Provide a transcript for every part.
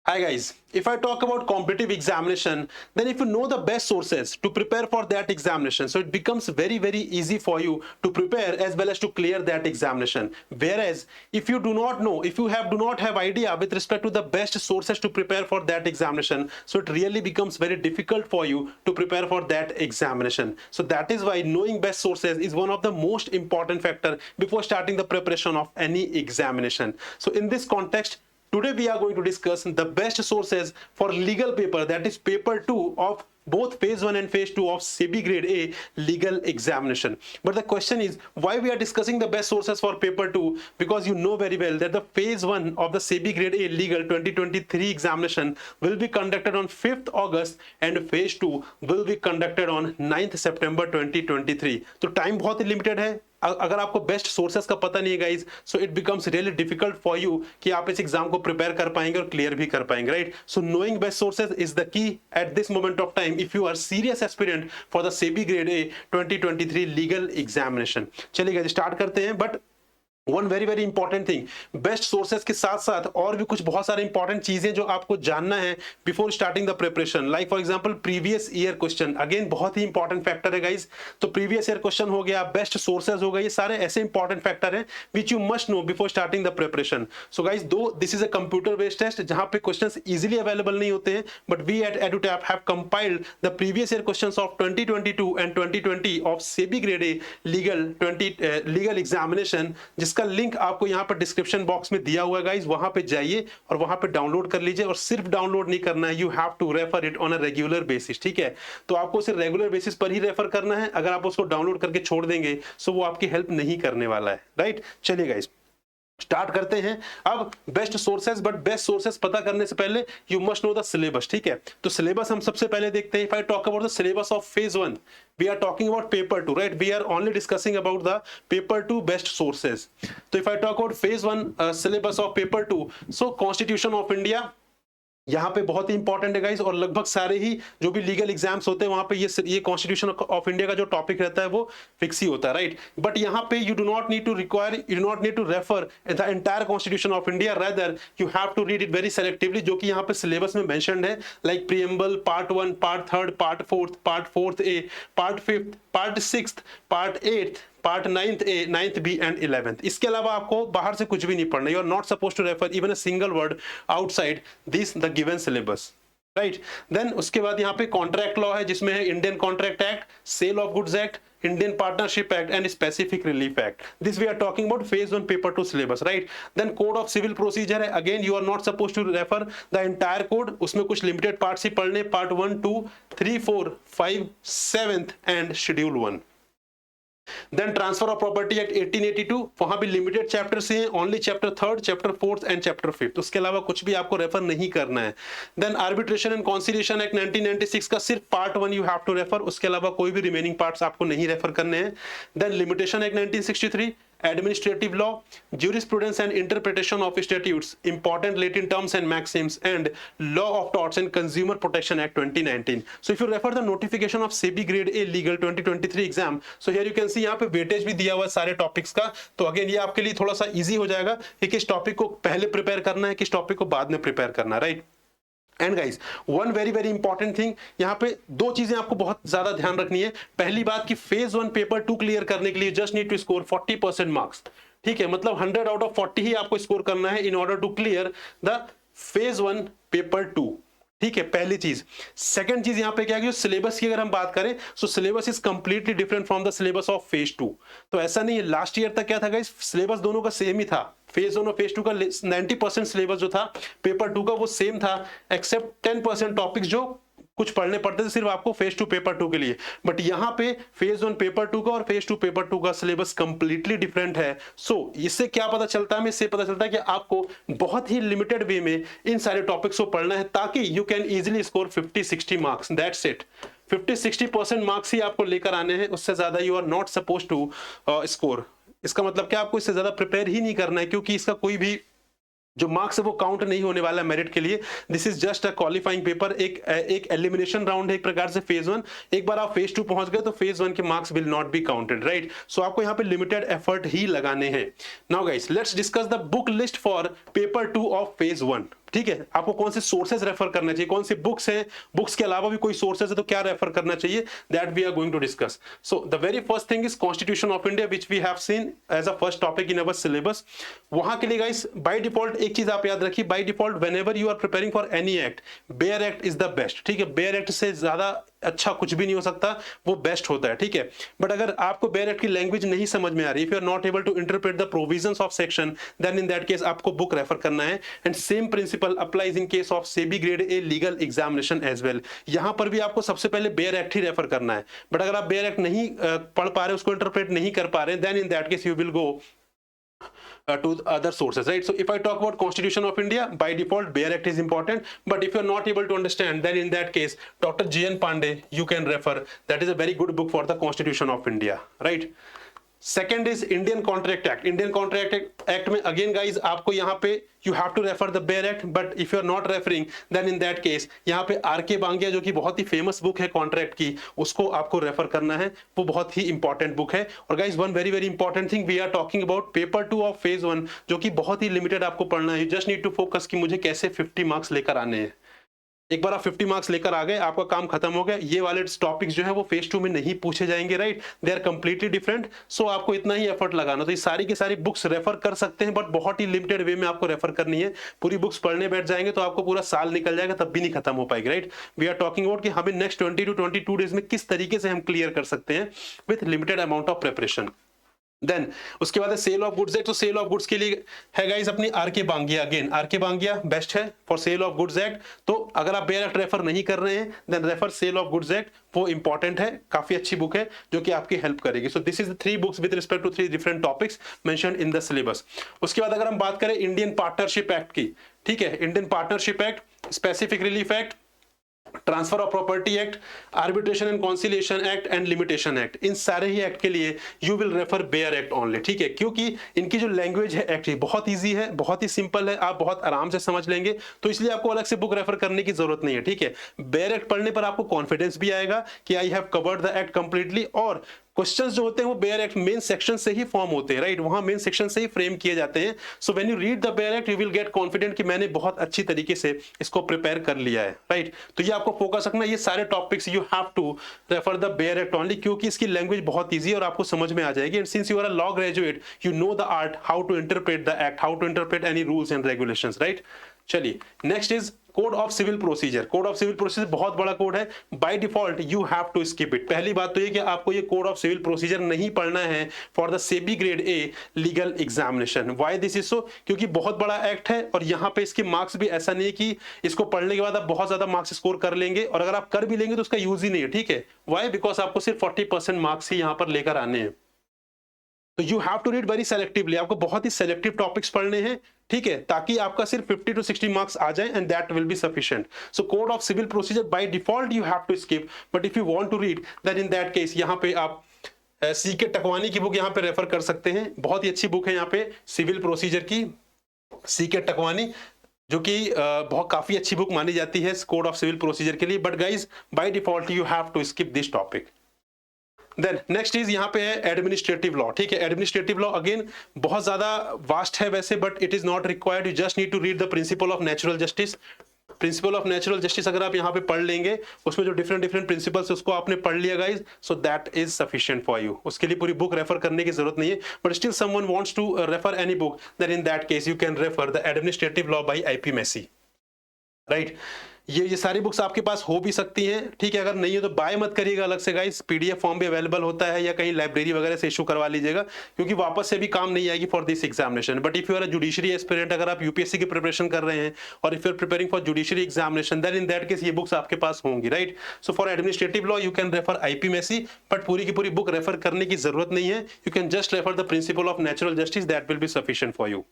Hi guys, if I talk about competitive examination, then if you know the best sources to prepare for that examination, so it becomes very easy for you to prepare as well as to clear that examination. Whereas if you do not know, if you do not have idea with respect to the best sources to prepare for that examination, so it really becomes very difficult for you to prepare for that examination. So that is why knowing best sources is one of the most important factor before starting the preparation of any examination. So in this context, today we are going to discuss the best sources for legal paper, that is paper 2 of both phase 1 and phase 2 of SEBI grade A legal examination. But the question is why we are discussing the best sources for paper 2, because you know very well that the phase 1 of the SEBI grade A legal 2023 examination will be conducted on 5th August and phase 2 will be conducted on 9th September 2023. तो time बहुत ही limited है. अगर आपको best sources का पता नहीं है guys, so it becomes really difficult for you कि आप इस एग्जाम को प्रिपेयर कर पाएंगे और क्लियर भी कर पाएंगे, right? So knowing best sources is the key at this moment of time if you are serious aspirant for the SEBI grade A 2023 legal examination. चलिए गाइज स्टार्ट करते हैं. But one very important thing, best sources के साथ साथ और भी कुछ बहुत सारे इंपॉर्टेंट चीजें जो आपको जानना है before starting the preparation. Like for example previous year question, again बहुत ही इंपॉर्टेंट फैक्टर है गाइज. तो प्रीवियस ईयर क्वेश्चन हो गया, बेस्ट सोर्सेज हो गए, ये सारे ऐसे इंपॉर्टेंट फैक्टर हैं which you must know before starting the preparation. So guys though this is a computer based test जहां पे क्वेश्चंस इजीली अवेलेबल नहीं होते हैं, but we at Edutap have compiled the previous year questions of 2022 and 2020 of SEBI grade A legal examination, जिसका link आपको यहाँ पर description box में दिया हुआ है गाइज. वहां पे जाइए और वहां पे डाउनलोड कर लीजिए. और सिर्फ डाउनलोड नहीं करना है, you have to refer it on a regular basis. ठीक है, तो आपको सिर्फ रेगुलर बेसिस पर ही रेफर करना है. अगर आप उसको डाउनलोड करके छोड़ देंगे सो वो आपकी हेल्प नहीं करने वाला है, राइट? चलिए गाइज स्टार्ट करते हैं अब best sources. But best sources पता करने से पहले you must know the syllabus. ठीक है, तो सिलेबस हम सबसे पहले देखते हैं. If I talk about the syllabus of phase 1, we are talking about paper 2, right? We are only discussing about the paper 2 best sources. So if I talk about phase 1 syllabus of paper 2, so Constitution of India यहाँ पे बहुत ही important है guys. और लगभग सारे ही जो भी legal exams होते हैं वहां पे ये कॉन्स्टिट्यूशन ऑफ इंडिया का जो टॉपिक रहता है वो फिक्स ही होता है, राइट? बट यहाँ पे you do not need to refer the entire constitution of India, rather you have to read it very selectively, जो कि यहाँ पे सिलेबस में मेंशन्ड है. Like preamble, part 1, part 3, part 4th A, part 5th, part 6th, part 8th, part 9th A, 9th B and 11th. इसके अलावा आपको बाहर से कुछ भी नहीं पढ़ना. You are not suppose to refer even a single word outside this the given syllabus, right? Then उसके बाद यहाँ पे कॉन्ट्रैक्ट लॉ है जिसमें है Indian contract act, sale of goods act, Indian Partnership Act and Specific Relief Act. This we are talking about phase 1 paper 2 syllabus, right? Then Code of Civil Procedure है, again you are not supposed to refer the entire code. उसमें कुछ limited parts ही पढ़ने, part 1, 2, 3, 4, 5, 7th and Schedule 1. Then transfer of property act 1882, वहां भी limited chapter से हैं, only chapter 3rd, chapter 4th and chapter 5th. उसके अलावा कुछ भी आपको रेफर नहीं करना है. Then arbitration and conciliation act 1996 का सिर्फ part 1 you have to refer, उसके अलावा कोई भी रिमेनिंग पार्ट्स आपको नहीं रेफर करने हैं. Then limitation act 1963, administrative law, jurisprudence and interpretation of statutes, important Latin terms and maxims, and law of torts and consumer protection act 2019. So if you refer the notification of SEBI grade A legal 2023 exam, so here you can see यहाँ पे weightage भी दिया हुआ है सारे topics का. तो again ये आपके लिए थोड़ा सा इजी हो जाएगा कि किस टॉपिक को पहले प्रिपेयर करना है, किस टॉपिक को बाद में प्रिपेयर करना है, right? And guys one very important thing, यहाँ पे दो चीजें आपको बहुत ज्यादा ध्यान रखनी है. पहली बात कि फेज 1 पेपर 2 क्लियर करने के लिए just need to score 40% marks. ठीक है, मतलब 100 आउट ऑफ 40 ही आपको स्कोर करना है in order to clear the phase 1 paper 2. ठीक है, पहली चीज. सेकंड चीज यहाँ पे क्या है, सिलेबस की अगर हम बात करें सो syllabus is completely different from the syllabus of phase 2. तो ऐसा नहीं है, लास्ट ईयर तक क्या था गाइस, सिलेबस दोनों का सेम ही था. फेज 1 और फेज 2 का 90% सिलेबस जो था पेपर 2 का वो सेम था, एक्सेप्ट 10% टॉपिक्स जो कुछ पढ़ने पड़ते थे सिर्फ आपको फेज 2 पेपर 2 के लिए. बट यहाँ पे फेज 1 पेपर 2 का और फेज 2 पेपर 2 का सिलेबस कंप्लीटली डिफरेंट है. सो इससे क्या पता चलता है, इससे पता चलता है कि आपको बहुत ही लिमिटेड वे में इन सारे टॉपिक्स को पढ़ना है ताकि you can easily score 50-60 marks. That's it. 50-60% marks ही आपको लेकर आने हैं, उससे ज्यादा you are not suppose to score. इसका मतलब क्या, आपको इससे ज्यादा प्रिपेयर ही नहीं करना है, क्योंकि इसका कोई भी जो मार्क्स है वो काउंट नहीं होने वाला है मेरिट के लिए. This is just a qualifying paper, एक एलिमिनेशन राउंड है एक प्रकार से फेज 1. एक बार आप फेज 2 पहुंच गए तो फेज 1 के marks will not be counted, right? So आपको यहाँ पे लिमिटेड एफर्ट ही लगाने हैं. Now guys let's discuss the book list for paper 2 of phase 1. ठीक है, आपको कौन से सोर्सेज रेफर करना चाहिए, कौन सी बुक्स है, बुक्स के अलावा भी कोई सोर्सेज है तो क्या रेफर करना चाहिए, that we are going to discuss. So the very first thing is constitution of India which we have seen as a first topic in our syllabus. वहां के लिए गाइस बाय डिफॉल्ट एक चीज आप याद रखिए, by default whenever you are preparing for any act, bare act is the best. ठीक है, बेयर एक्ट से ज्यादा अच्छा कुछ भी नहीं हो सकता, वो बेस्ट होता है. ठीक है, बट अगर आपको बेयर एक्ट की लैंग्वेज नहीं समझ में आ रही, if you are not able to interpret the provisions of section, then in that case आपको बुक रेफर करना है. And same principle applies in case of SEBI grade A legal examination as well. यहां पर भी आपको सबसे पहले bear act ही refer करना है. बट अगर आप बेयर एक्ट नहीं पढ़ पा रहे, उसको इंटरप्रेट नहीं कर पा रहे, then in that case you will go to other sources, right? So if I talk about Constitution of India, by default Bayer Act is important, but if you're not able to understand, then in that case Dr. G.N. Pandey you can refer. That is a very good book for the Constitution of India, right? Second is Indian contract act. Indian contract act में again guys आपको यहाँ पे you have to refer the bare act, but if you are not referring then in that case यहाँ पे R K. Bangia जो कि बहुत ही फेमस बुक है कॉन्ट्रैक्ट की, उसको आपको रेफर करना है. वो बहुत ही इंपॉर्टेंट बुक है. और guys one very very important thing, we are talking about paper 2 of phase 1 जो कि बहुत ही लिमिटेड आपको पढ़ना है. You just need to focus कि मुझे कैसे 50 मार्क्स लेकर आने हैं. एक बार आप 50 मार्क्स लेकर आ गए, आपका काम खत्म हो गया. ये वाले टॉपिक्स जो है वो फेज 2 में नहीं पूछे जाएंगे, right? They are completely different. So आपको इतना ही एफर्ट लगाना. तो ये सारी की सारी बुक्स रेफर कर सकते हैं, बट बहुत ही लिमिटेड वे में आपको रेफर करनी है. पूरी बुक्स पढ़ने बैठ जाएंगे तो आपको पूरा साल निकल जाएगा, तब भी नहीं खत्म हो पाएगी, right? We are talking about कि हमें नेक्स्ट 20 to 22 डेज में किस तरीके से हम क्लियर कर सकते हैं with limited amount of preparation. Then उसके बाद सेल ऑफ गुड्स एक्ट. तो सेल ऑफ गुड्स के लिए है गाइस अपनी R K. Bangia. Again R K. Bangia best है for sale of goods act. तो अगर आप बेयर एक्ट रेफर नहीं कर रहे हैं, then refer sale of goods act. वो इंपॉर्टेंट है, काफी अच्छी बुक है जो कि आपकी हेल्प करेगी. So this is the 3 books with respect to 3 different topics mentioned in the syllabus. उसके बाद अगर हम बात करें इंडियन पार्टनरशिप एक्ट की, ठीक है, Indian partnership act, specific relief act, transfer of property act, arbitration and conciliation act and limitation act, इन सारे ही एक्ट के लिए you will refer bare act only. ठीक है, क्योंकि इनकी जो लैंग्वेज है एक्ट बहुत इजी है, बहुत ही सिंपल है, आप बहुत आराम से समझ लेंगे. तो इसलिए आपको अलग से बुक रेफर करने की जरूरत नहीं है. ठीक है, बेयर एक्ट पढ़ने पर आपको कॉन्फिडेंस भी आएगा कि I have covered the act completely. और क्वेश्चंस जो होते हैं वो बेयर एक्ट मेन सेक्शन से ही फॉर्म होते हैं, राइट? वहां मेन सेक्शन से ही फ्रेम किए जाते हैं. So when you read the bare act you will gate confident कि मैंने बहुत अच्छी तरीके से इसको प्रिपेयर कर लिया है, राइट? तो ये आपको फोकस रखना, ये सारे topics you have to refer the bare act only, क्योंकि इसकी लैंग्वेज बहुत ईजी है और आपको समझ में आ जाएगी. And since you are a law graduate you know the art how to interpret the act, how to interpret any rules and regulations, right? चलिए next is code of civil procedure. Code of civil procedure बहुत बड़ा code है. By default you have to skip it. पहली बात तो ये कि आपको ये कोड ऑफ सिविल प्रोसीजर नहीं पढ़ना है for the SEBI grade A legal examination. Why this is so? क्योंकि बहुत बड़ा एक्ट है और यहाँ पे इसके मार्क्स भी ऐसा नहीं है कि इसको पढ़ने के बाद आप बहुत ज्यादा मार्क्स स्कोर कर लेंगे, और अगर आप कर भी लेंगे तो उसका यूज ही नहीं है. ठीक है, व्हाई? बिकॉज आपको सिर्फ 40% मार्क्स ही यहाँ पर लेकर आने हैं. तो you have to read very selectively. आपको बहुत ही सेलेक्टिव टॉपिक्स पढ़ने हैं, ठीक है, ताकि आपका सिर्फ 50 to 60 मार्क्स आ जाए and that will be sufficient. So code of civil procedure by default you have to skip, but if you want to read then in that case यहाँ पे आप सी.के. टकवानी की बुक यहाँ पे रेफर कर सकते हैं. बहुत ही अच्छी बुक है यहाँ पे सिविल प्रोसीजर की, सी.के. टकवानी, जो कि बहुत काफी अच्छी बुक मानी जाती है कोड ऑफ सिविल प्रोसीजर के लिए. But guys by default you have to skip this topic. Then next is यहाँ पे है एडमिनिस्ट्रेटिव लॉ. ठीक है, एडमिनिस्ट्रेटिव लॉ अगेन बहुत ज्यादा वास्ट है वैसे, but it is not required. You just need to read the principle of natural justice. Principle of natural justice अगर आप यहाँ पे पढ़ लेंगे, उसमें जो डिफरेंट डिफरेंट प्रिंसिपल्स उसको आपने पढ़ लिया guys, so that is sufficient for you. उसके लिए पूरी बुक रेफर करने की जरूरत नहीं है. But still someone wants to refer any book, then in that case you can refer the administrative law by I P. Massey, right? ये सारी बुक्स आपके पास हो भी सकती हैं. ठीक है, अगर नहीं है तो बाय मत करिएगा अलग से गाइस. पीडीएफ फॉर्म भी अवेलेबल होता है, या कहीं लाइब्रेरी वगैरह से इशू करवा लीजिएगा, क्योंकि वापस से भी काम नहीं आएगी for this examination. But if you are a judiciary aspirant, अगर आप यूपीएससी की प्रिपरेशन कर रहे हैं और if you are preparing for judiciary examination, then in that case ये बुक्स आपके पास होंगी, right? So for administrative law you can refer I P. Massey, but पूरी की पूरी बुक रेफर करने की जरूरत नहीं है. You can just refer the principle of natural justice, that will be sufficient for you.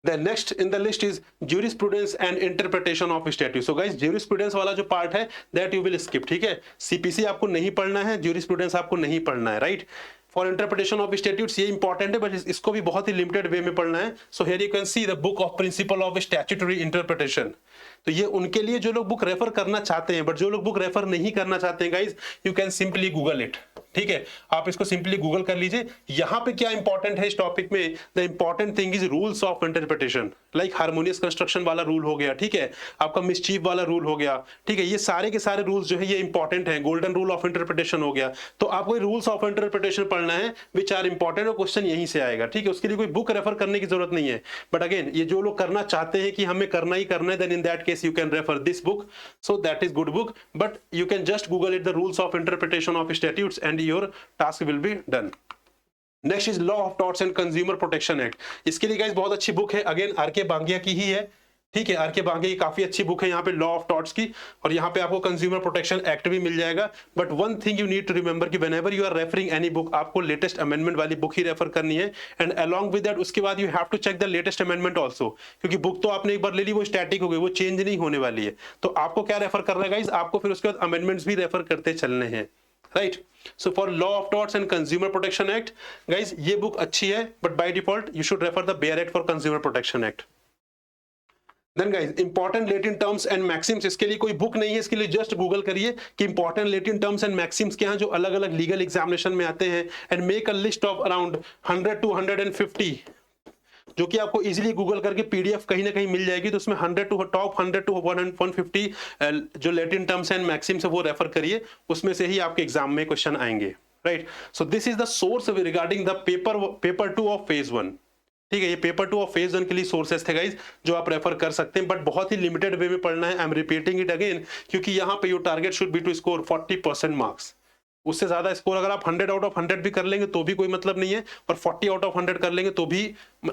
Then next in the list is jurisprudence and interpretation of statute. So guys, jurisprudence वाला जो part है that you will skip. ठीक है, CPC आपको नहीं पढ़ना है, jurisprudence आपको नहीं पढ़ना है, right? For interpretation of statutes ये important है, but इसको भी बहुत ही limited way में पढ़ना है. So here you can see the book of principle of statutory interpretation. तो ये उनके लिए जो लोग बुक रेफर करना चाहते हैं, बट जो लोग बुक रेफर नहीं करना चाहते हैं guys, you can simply Google it. ठीक है, आप इसको सिंपली गूगल कर लीजिए। यहां पे क्या इंपॉर्टेंट है इस टॉपिक में, the important thing is rules of interpretation, like harmonious construction वाला रूल हो गया, ठीक है, आपका मिसचीफ वाला रूल हो गया, ठीक है, ये सारे के सारे रूल्स जो है ये इंपॉर्टेंट है। गोल्डन रूल ऑफ इंटरप्रिटेशन हो गया, तो आपको रूल्स ऑफ इंटरप्रिटेशन पढ़ना है विच आर इंपॉर्टेंट, और क्वेश्चन यहीं से आएगा, ठीक है, उसके लिए कोई बुक रेफर करने की जरूरत नहीं है। बट अगेन ये जो लोग करना चाहते हैं कि हमें करना ही करना है, then in that case you can refer this book, so that is good book, but you can just Google it, the rules of interpretation of statutes, and your task will be done. Next is law of torts and consumer protection act. इसके लिए guys बहुत अच्छी book है, again R K. Bangia की ही है, ठीक है, R K. Bangia की काफी अच्छी बुक है यहाँ पे लॉ ऑफ टॉर्ट्स की, और यहाँ पे आपको कंज्यूमर प्रोटेक्शन एक्ट भी मिल जाएगा। But one thing you need to remember कि whenever you are referring any book, आपको लेटेस्ट अमेंडमेंट वाली बुक ही रेफर करनी है, एंड अलॉन्ग विद दैट उसके बाद you have to check the latest amendment also, क्योंकि बुक तो आपने एक बार ले ली, वो स्टैटिक हो गई, वो चेंज नहीं होने वाली है। तो आपको क्या रेफर करना है गाइस, आपको फिर उसके बाद अमेंडमेंट्स भी रेफर करते चलने हैं, right. So for law of torts and consumer protection act guys, ये बुक अच्छी है, but by default you should refer the bare act for consumer protection act. Then guys important Latin terms and maxims, इसके लिए कोई book नहीं है, इसके लिए जस्ट गूगल करिए कि important Latin terms and Maxim's क्या हैं जो अलग अलग लीगल एग्जामिनेशन में आते हैं, and make a list of around 100 to 150, जो कि आपको इजीली गूगल करके पीडीएफ कहीं ना कहीं मिल जाएगी। तो उसमें 100 to टॉप 100 to 150 जो लैटिन टर्म्स एंड मैक्सिम्स है वो रेफर करिए, उसमें से ही आपके एग्जाम में क्वेश्चन आएंगे, right. So this is the source regarding the paper 2 of phase 1, ठीक है, ये पेपर 2 ऑफ फेज 1 के लिए सोर्सेस थे गाइज जो आप रेफर कर सकते हैं, बट बहुत ही लिमिटेड वे में पढ़ना है। I am repeating it again, क्योंकि यहाँ पे your target should be to score 40% marks. उससे ज्यादा स्कोर अगर आप 100 आउट ऑफ 100 भी कर लेंगे तो भी कोई मतलब नहीं है, और 40 आउट ऑफ 100 कर लेंगे तो भी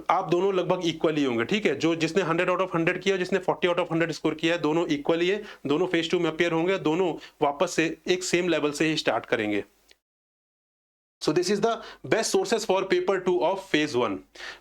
आप दोनों लगभग इक्वली होंगे, ठीक है। जो जिसने 100 आउट ऑफ 100 किया, जिसने 40 आउट ऑफ 100 स्कोर किया है, दोनों इक्वली है, दोनों फेज 2 में अपियर होंगे, दोनों वापस से एक सेम लेवल से ही स्टार्ट करेंगे। So this is the best sources for paper 2 of phase 1.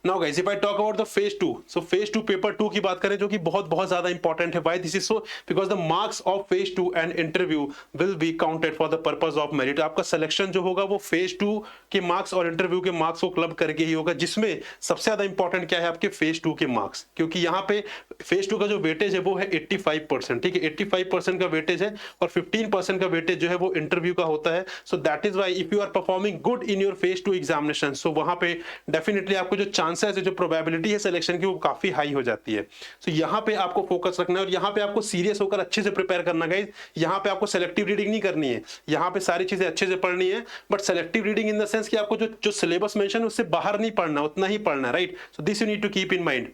Now guys, if I talk about the phase 2, so phase 2 paper 2 की बात करें जो कि बहुत ज्यादा इंपॉर्टेंट है. Why this is so? Because the marks of phase 2 and interview will be counted for the purpose of merit. आपका selection जो होगा वो phase 2 के मार्क्स और इंटरव्यू के मार्क्स को क्लब करके ही होगा, जिसमें सबसे ज्यादा इंपॉर्टेंट क्या है आपके phase 2 के मार्क्स, क्योंकि यहाँ पे phase 2 का जो वेटेज है वो है 85%, ठीक है, 85% का वेटेज है, और 15% का वेटेज जो है वो इंटरव्यू का होता है. So that is why if you are performing good in your phase 2 examination, so वहां पे डेफिनेटली आपको जो चांसेस है, जो प्रोबेबिलिटी है सिलेक्शन की, वो काफी हाई हो जाती है. सो यहाँ पे आपको फोकस रखना है, और यहाँ पे आपको सीरियस होकर अच्छे से प्रिपेयर करना गाइस. यहाँ पे आपको सेलेक्टिव रीडिंग नहीं करनी है, यहाँ पे सारी चीजें अच्छे से पढ़नी है, but selective reading in the sense कि आपको जो सिलेबस मेंशन है उससे बाहर नहीं पढ़ना, उतना ही पढ़ना है, right. So this you need to keep in mind.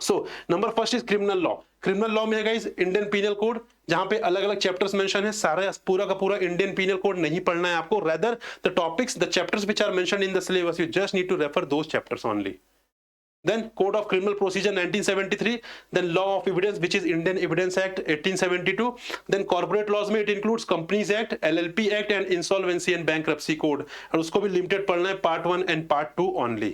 So number first is criminal law. Criminal law में है गाइस इंडियन पीनल कोड, जहां पे अलग अलग चैप्टर्स मेंशन है. सारा पूरा का पूरा इंडियन पीनल कोड नहीं पढ़ना है आपको, rather the topics, the chapters which are mentioned in the syllabus, you just need to refer those chapters only. Then Code of Criminal Procedure 1973, then Law of Evidence which is Indian Evidence Act 1872, then corporate laws में it includes Companies Act, LLP Act and Insolvency and Bankruptcy Code, और उसको भी limited पढ़ना है, part 1 and part 2 only.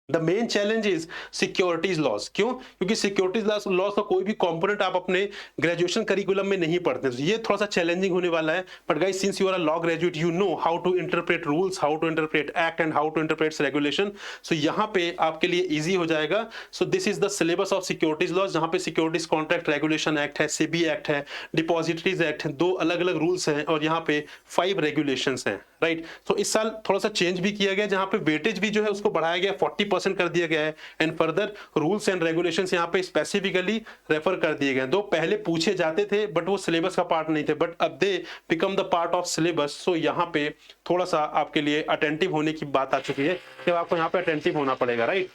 The main challenge is securities loss. क्यों? क्योंकि securities laws का कोई भी कंपोनेंट आप अपने ग्रेजुएशन करिकुलम में नहीं पढ़ते, तो ये थोड़ा सा चैलेंजिंग होने वाला है. But guys, since you are a law graduate, you know how to interpret rules, how to interpret act and how to interpret regulation. So यहाँ पे आपके लिए इजी हो जाएगा. So this is the syllabus of securities laws, जहाँ पे securities contract regulation act है, SEBI act है, डिपॉजिटरीज एक्ट है, 2 अलग अलग रूल्स हैं, और यहाँ पे 5 रेगुलेशंस हैं, राइट. तो इस साल थोड़ा सा चेंज भी किया गया, जहाँ पे वेटेज भी जो है उसको बढ़ाया गया, 40% कर दिया गया है, and further rules and regulations यहाँ पे स्पेसिफिकली रेफर कर दिए गए. दो पहले पूछे जाते थे बट वो सिलेबस का पार्ट नहीं थे, बट अब they become the part of syllabus. So यहाँ पे थोड़ा सा आपके लिए अटेंटिव होने की बात आ चुकी है कि आपको यहाँ पे अटेंटिव होना पड़ेगा, right.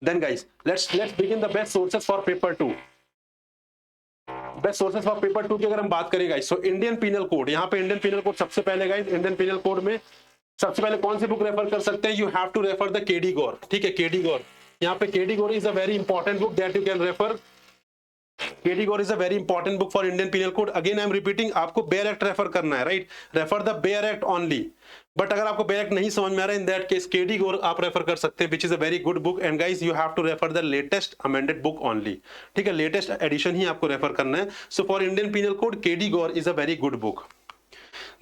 Then guys, let's begin the best sources for paper 2. Best sources for paper 2 की अगर हम बात करें guys, so Indian penal code. यहाँ पे इंडियन पीनल कोड सबसे पहले गाइस, इंडियन पीनल कोड में सबसे पहले कौन सी बुक रेफर कर सकते हैं? You have to refer the K D Gaur, ठीक है, केडी गौर. यहाँ पे K D Gaur is a very important book that you can refer. K D Gaur is a very important book for Indian penal code. Again I am repeating, आपको bare act refer करना है, right. Refer the bare act only. But अगर आपको bare act नहीं समझ में आ रहा है, in that case KD Gaur आप रेफर कर सकते हैं, which is a very good book. And guys, you have to refer the latest amended book only, ठीक है, लेटेस्ट एडिशन ही आपको रेफर करना है. So for Indian penal code, KD Gaur is a very good book.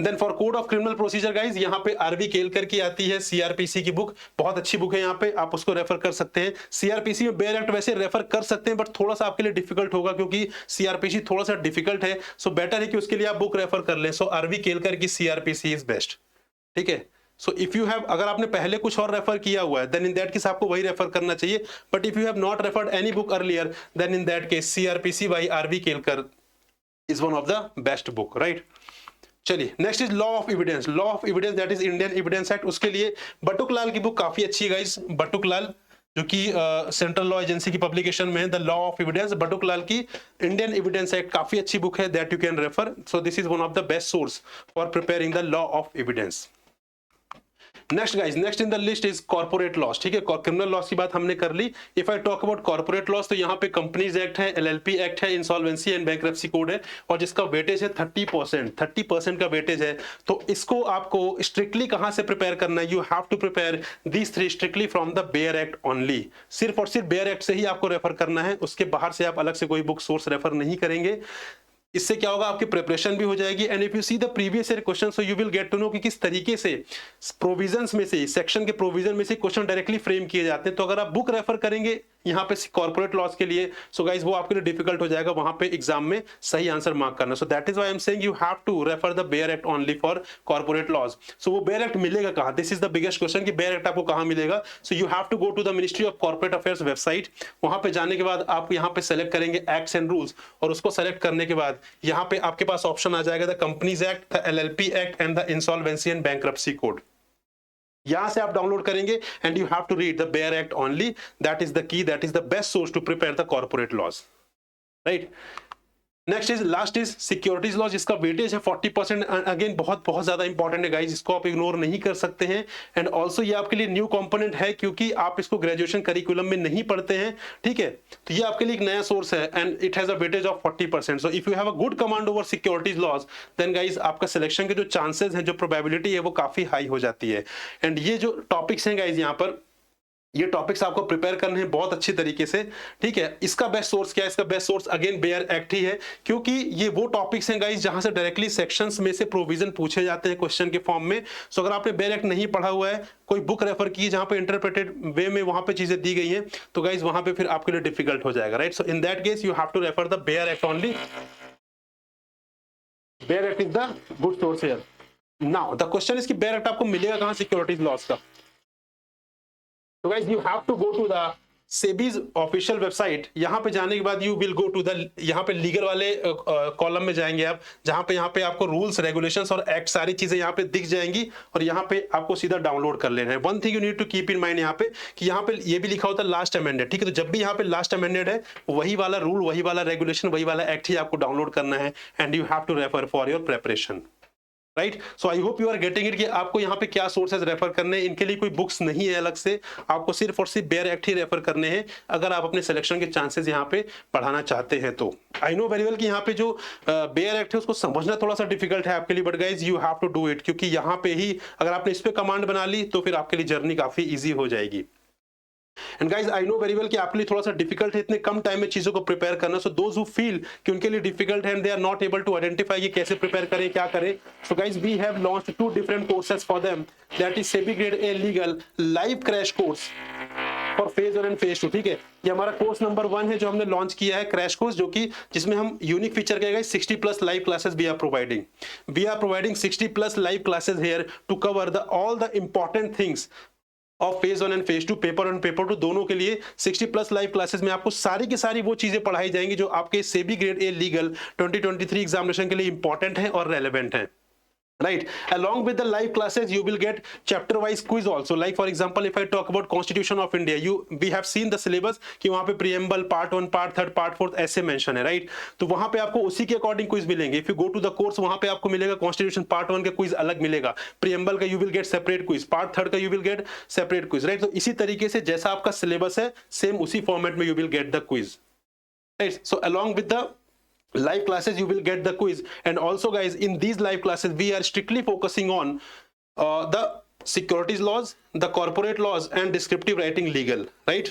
Then for code of criminal procedure guys, यहाँ पे RV Kelkar की आती है सीआरपीसी की बुक, बहुत अच्छी बुक है, यहाँ पे आप उसको रेफर कर सकते हैं। सीआरपीसी में बेयर एक्ट वैसे रेफर कर सकते हैं, बट थोड़ा सा आपके लिए डिफिकल्ट होगा क्योंकि सीआरपीसी थोड़ा सा डिफिकल्ट है, सो बेटर है कि उसके लिए आप बुक रेफर कर लें। सो आरवी केलकर की सीआरपीसी इज बेस्ट, ठीक है। सो इफ यू हैव, अगर आपने पहले कुछ और रेफर किया हुआ है देन इन दैट केस आपको वही रेफर करना चाहिए, but if you have not referred any book earlier then in that case CrPC by RV Kelkar is one of the best book, right. चलिए next is law of evidence. Law of evidence that is Indian evidence act, उसके लिए बटुकलाल की book काफी अच्छी है guys. Batuklal जो कि central law agency की पब्लिकेशन में है, the law of evidence, Batuklal की इंडियन एविडेंस एक्ट काफी अच्छी बुक है, that you can refer. So this is one of the best source for preparing the law of evidence. Next guys, next in the list is corporate laws, ठीक है। Criminal laws की बात हमने कर ली। If I talk about corporate laws, तो यहाँ पे कंपनीज एक्ट है, एलएलपी एक्ट है, इंसॉल्वेंसी एंड बैंक्रप्सी कोड है, और जिसका वेटेज है 30% का वेटेज है। तो इसको आपको स्ट्रिक्टली कहां से प्रिपेयर करना है? You have to prepare these three strictly from the bare act only. सिर्फ और सिर्फ बेयर एक्ट से ही आपको रेफर करना है, उसके बाहर से आप अलग से कोई बुक सोर्स रेफर नहीं करेंगे। इससे क्या होगा, आपकी प्रिपरेशन भी हो जाएगी। And if you see the previous year question, so you will get to know कि किस तरीके से प्रोविजंस में से, सेक्शन के प्रोविजन में से क्वेश्चन डायरेक्टली फ्रेम किए जाते हैं। तो अगर आप बुक रेफर करेंगे यहाँ पे कॉर्पोरेट लॉस के लिए, सो गाइस वो आपके लिए डिफिकल्ट हो जाएगा वहां पे एग्जाम में सही आंसर मार्क करना। So that is why I am saying you have to refer the bare act only for corporate laws. So वो बेयर एक्ट मिलेगा कहां? This is the biggest question कि बेयर एक्ट आपको कहां मिलेगा। So you have to go to the ministry of corporate affairs website. वहां पे जाने के बाद आप यहाँ पे सेलेक्ट करेंगे एक्ट्स एंड रूल्स, और उसको सेलेक्ट करने के बाद यहाँ पे आपके पास ऑप्शन आ जाएगा the companies act, the LLP act and the insolvency and bankruptcy code. यहां से आप डाउनलोड करेंगे and you have to read the bare act only, that is the key, that is the best source to prepare the corporate laws, right. Next is, last is securities law, जिसका weightage है 40%। Again बहुत ज्यादा important है guys, इसको आप ignore नहीं कर सकते हैं। एंड ऑल्सो ये आपके लिए न्यू कंपोनेंट है क्योंकि आप इसको ग्रेजुएशन करिकुलम में नहीं पढ़ते हैं, ठीक है। तो ये आपके लिए एक नया सोर्स है and it has a weightage of 40%। So if you have a good command over securities laws then guys आपका सिलेक्शन के जो चांसेस हैं, जो प्रोबेबिलिटी है, वो काफी हाई हो जाती है। एंड ये जो टॉपिक्स हैं गाइस, यहाँ पर ये टॉपिक्स आपको प्रिपेयर करने हैं बहुत अच्छी तरीके से, ठीक है। इसका बेस्ट सोर्स क्या है? इसका best source again bare act ही है, क्योंकि ये वो टॉपिक्स हैं गाइस जहां से डायरेक्टली सेक्शंस में से प्रोविजन पूछे जाते हैं क्वेश्चन के फॉर्म में। सो अगर आपने बेयर एक्ट नहीं पढ़ा हुआ है, कोई बुक रेफर की जहां पे इंटरप्रेटेड वे में वहां पे चीजें दी गई हैं, तो गाइस वहां पे फिर आपके लिए डिफिकल्ट हो जाएगा, right. So in that case you have to refer the bare act only. Bare act is the good source here. Now the question is कि बेयर एक्ट आपको मिलेगा कहां सिक्योरिटीज लॉस का? तो guys you have to go to the SEBI's official website. यहां पे जाने के बाद you will go to the, यहां पे लीगल वाले कॉलम में जाएंगे आप, जहां पे यहाँ पे आपको रूल्स, रेगुलेशंस और एक्ट सारी चीजें यहाँ पे दिख जाएंगी, और यहाँ पे आपको सीधा डाउनलोड कर लेना है। One thing you need to keep in mind यहाँ पे कि यहाँ पे ये भी लिखा होता है लास्ट अमेंडेड, ठीक है। तो जब भी यहाँ पे लास्ट अमेंडेड है, वही वाला रूल, वही वाला रेगुलेशन, वही वाला एक्ट ही आपको डाउनलोड करना है and you have to refer for your preparation, right. So I hope you are getting it कि आपको यहाँ पे क्या सोर्सेज रेफर करने हैं। इनके लिए कोई बुक्स नहीं है अलग से, आपको सिर्फ और सिर्फ बेयर एक्ट ही रेफर करने हैं अगर आप अपने सिलेक्शन के चांसेस यहाँ पे बढ़ाना चाहते हैं तो। आई नो वेरी वेल कि यहाँ पे जो बेयर एक्ट है उसको समझना थोड़ा सा डिफिकल्ट है आपके लिए, but guys you have to do it, क्योंकि यहाँ पे ही अगर आपने इस पे कमांड बना ली तो फिर आपके लिए जर्नी काफी ईजी हो जाएगी। And guys I know very well कि आपके लिए थोड़ा सा डिफिकल्ट है इतने कम टाइम में चीजों को प्रिपेयर करना। सो दोज हु फील कि उनके लिए डिफिकल्ट है and they are not able to identify कि कैसे प्रिपेयर करें, क्या करें, so guys we have launched 2 different courses for them, that is SEBI grade A legal live crash course for phase 1 and phase 2, ठीक है। ये हमारा कोर्स नंबर 1 है जो हमने लॉन्च किया है, क्रैश कोर्स, जो कि जिसमें हम यूनिक फीचर कहेगा 60+ live classes we are providing 60+ live classes here to cover the all the important things of phase 1 and phase 2, paper 1 paper 2 दोनों के लिए 60+ लाइव क्लासेस में आपको सारी की सारी वो चीजें पढ़ाई जाएंगी जो आपके SEBI grade A legal 2023 examination के लिए इंपॉर्टेंट है और रेलेवेंट है, right. Along with the live classes you will get chapter wise quiz also, like for example if I talk about Constitution of India, we have seen the syllabus कि वहां पे preamble part 1 part 3 part 4 ऐसे mention है, right. तो वहां पे आपको उसी के अकॉर्डिंग क्विज मिलेंगे। if you go to the course वहां पे आपको मिलेगा Constitution part 1 का क्विज अलग मिलेगा, preamble का you will get separate quiz, part 3 का you will get separate quiz, right. तो इसी तरीके से जैसा आपका सिलेबस है सेम उसी फॉर्मेट में you will get the quiz, right. So along with the live classes you will get the quiz, and also guys in these live classes we are strictly focusing on the securities laws, the corporate laws and descriptive writing legal, right.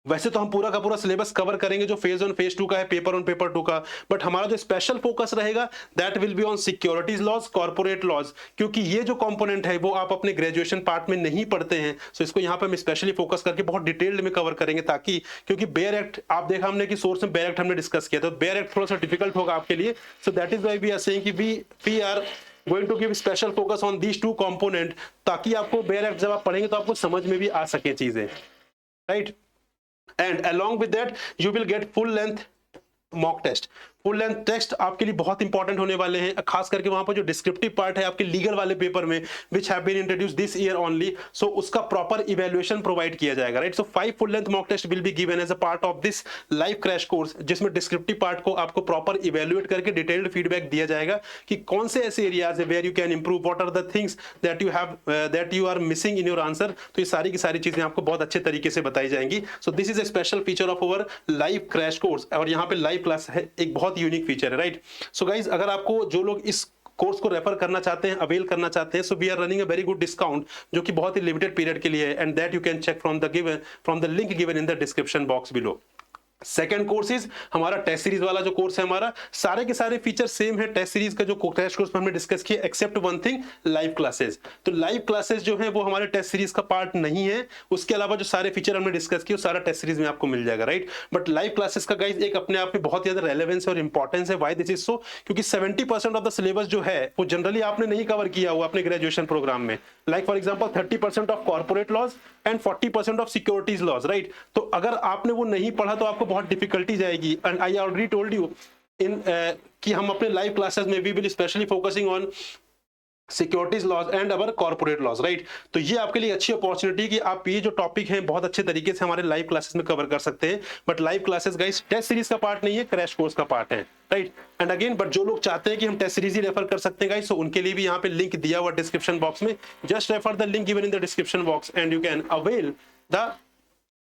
वैसे तो हम पूरा का पूरा syllabus cover करेंगे जो phase 1 phase 2 का है, पेपर 1 पेपर 2 का, बट हमारा जो स्पेशल फोकस रहेगा that will be on securities laws, corporate laws, क्योंकि ये जो कंपोनेंट है वो आप अपने ग्रेजुएशन पार्ट में नहीं पढ़ते हैं। सो इसको यहाँ पे हम स्पेशली फोकस करके बहुत डिटेल्ड में कवर करेंगे, ताकि क्योंकि बेयर एक्ट आप देखा हमने कि सोर्स में बेयर एक्ट हमने डिस्कस किया था, तो बेयर एक्ट थोड़ा सा डिफिकल्ट होगा आपके लिए। So that is why we are saying कि we are going to give special focus on these two component, ताकि आपको बेयर एक्ट जब आप पढ़ेंगे तो आपको समझ में भी आ सके चीजें, right. And along with that you will get full length mock test। Full length test आपके लिए बहुत इंपॉर्टेंट होने वाले हैं, खास करके वहां पर जो डिस्क्रिप्टिव पार्ट है आपके लीगल वाले पेपर में, which have been introduced this year only, so उसका प्रॉपर इवैल्यूएशन प्रोवाइड किया जाएगा, right. So 5 full length mock test will be given as a part of this live crash course, जिसमें descriptive part को आपको proper evaluate करके detailed feedback दिया जाएगा कि कौन से ऐसे एरियाज है where you can improve, what are the things that you are missing in your answer. तो ये सारी की सारी चीजें आपको बहुत अच्छे तरीके से बताई जाएंगी। सो this is a special feature of our live crash course, और यहाँ पे लाइव क्लास है, एक बहुत यूनिक फीचर है, राइट। सो गाइज, अगर आपको जो लोग इस कोर्स को रेफर करना चाहते हैं, अवेल करना चाहते हैं, so we are running a very good discount, जो कि बहुत ही लिमिटेड पीरियड के लिए है, and that you can check from the link given in the description box below. Second course is हमारा टेस्ट सीरीज वाला जो कोर्स है, हमारा सारे के सारे फीचर सेम है टेस्ट सीरीज का जो टेस्ट कोर्स में हमने डिस्कस किया, except one thing, live classes. तो लाइव क्लासेस जो है वो हमारे टेस्ट सीरीज का पार्ट नहीं है, उसके अलावा जो सारे फीचर हमने डिस्कस किए सारा टेस्ट सीरीज में आपको मिल जाएगा, राइट। बट लाइव क्लासेस का गाइस एक अपने आप में बहुत ज्यादा रेलेवेंस और इंपॉर्टेंस है। Why this is so? क्योंकि 70% ऑफ द सिलेबस जो है वो जनरली आपने नहीं कवर किया हुआ अपने ग्रेजुएशन प्रोग्राम में, like for example 30% of corporate laws and 40% of securities laws, right. तो अगर आपने वो नहीं पढ़ा तो आपको बहुत डिफिकल्टी जाएगी, and I already told you in कि हम अपने लाइव क्लासेस में we will specially focusing on securities laws and our corporate laws, right. तो ये आपके लिए अच्छी अपॉर्चुनिटी कि आप ये जो टॉपिक है बहुत अच्छे तरीके से हमारे लाइव क्लासेस में कवर कर सकते हैं। But live classes guys test series का पार्ट नहीं है, क्रैश कोर्स का पार्ट है, राइट। एंड अगेन, बट जो लोग चाहते हैं कि हम टेस्ट सीरीज ही रेफर कर सकते हैं गाइस, तो उनके लिए भी यहाँ पे लिंक दिया हुआ डिस्क्रिप्शन बॉक्स में, just refer the link given in the description box and you can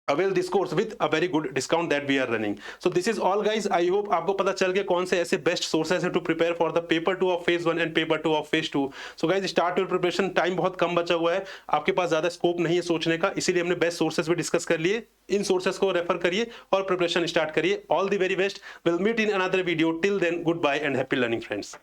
avail this course with a very good discount that we are running. So this is all guys, I hope आपको पता चल गया कौन से ऐसे best sources है to prepare for the paper 2 of phase 1 and paper 2 of phase 2। So guys, start your preparation, time बहुत कम बचा हुआ है, आपके पास ज्यादा स्कोप नहीं है सोचने का, इसीलिए हमने बेस्ट सोर्सेस भी डिस्कस कर लिए। इन सोर्सेस को रेफर करिए और प्रिपरेशन स्टार्ट करिए। All the very best, will meet in another video, till then good bye and happy learning friends.